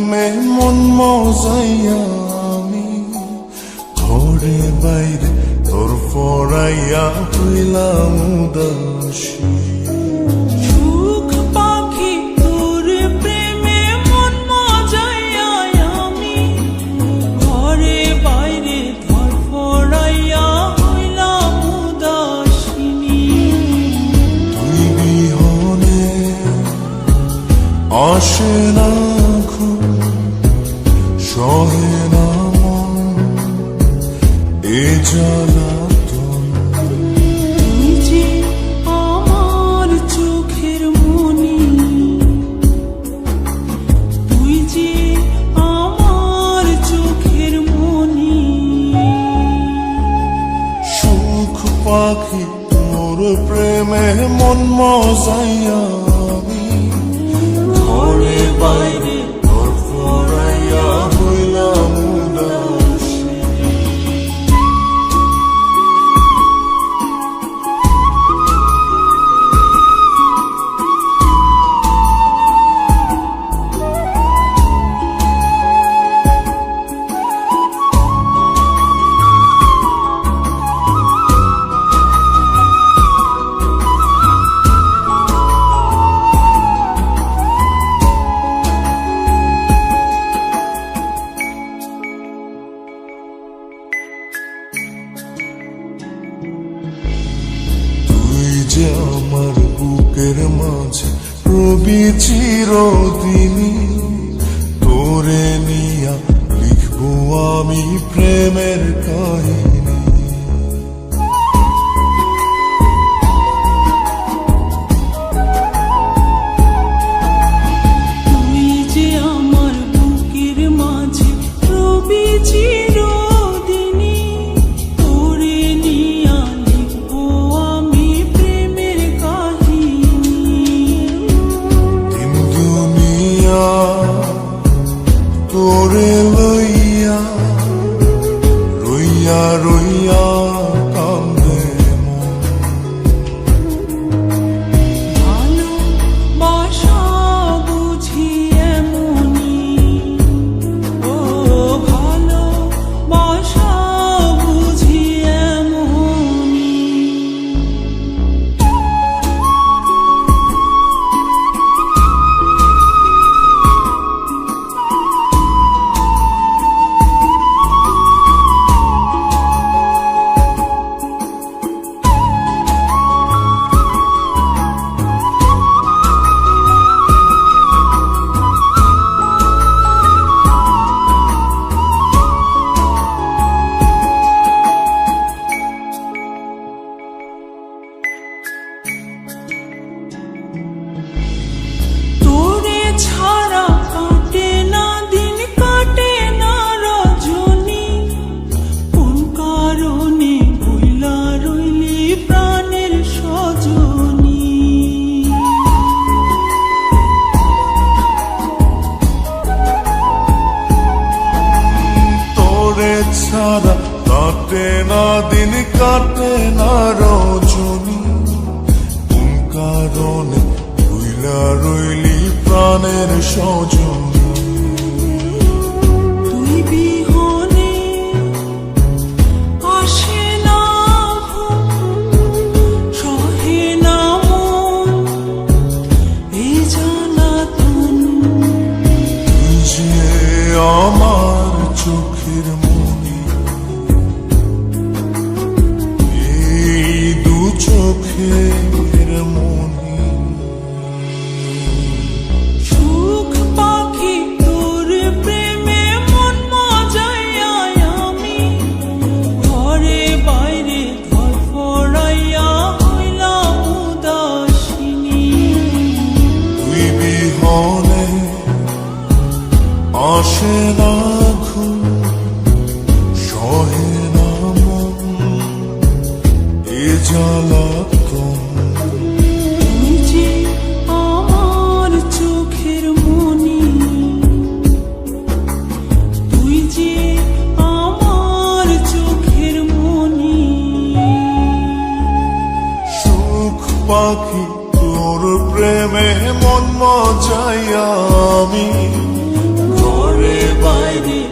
প্রেমে মন মজাইয়া আমি ঘরে বাইরে তোর পড়াইয়া হইলাম উদাসী। সুখ পাখি তোর প্রেমে মন মজাইয়া আমি ঘরে বাইরে ধর পড়াইয়া হইলাম উদাসিনী। তুই বিহনে আসে না ঘুম, সহে না মন এ জ্বালাতন। তুই যে আমার চোখের মনি, তুই যে আমার চোখের মনি। সুখ পাখি তোর প্রেমে মন মজাইয়া আমি ঘরে বাইরে তোর পড়াইয়া হইলাম উদাসী। তুই যে আমার বুকের মাঝে রবি চিরদিনই, তোরে নিয়া লিখবো আমি প্রেমের কাহিনী। তুই যে আমার বুকের মাঝে রবি চিরদিনই, তোরে নিয়া লিখবো আমি প্রেমের কাহিনী। দিন দুনিয়া তোরে লইয়া রইয়া রইয়া কান্দে মন। ভালোবাসা বুঝি এমনি, ও ভালোবাসা বুঝি এমনি। তোরে ছাড়া কাটে না দিন, কাটে না রজনী। কোন কারণে ভুলা রইলি প্রাণের সজনী। তোরে ছাড়া কাটে না দিন, কাটে না রজনী। কোন কারণে ভুইলা রইলি প্রাণের সজনী। তুই বিহনে আসে না ঘুম, সহে না মন এই জ্বালাতন। তুই যে আমার চোখের মনি, এই দু চোখের মনি। সুখ পাখি তোর প্রেমে মন মজাইয়া আমি ঘরে বাইরে ধর পড়াইয়া হইলাম উদাসিনী। তুই বিহনে আসে না ঘুম, সহে না মন এ জ্বালাতন। তুই যে আমার চোখের মনি, তুই যে আমার চোখের মনি। সুখ পাখি তোর প্রেমে মন মজাইয়া আমি হৃদয় রে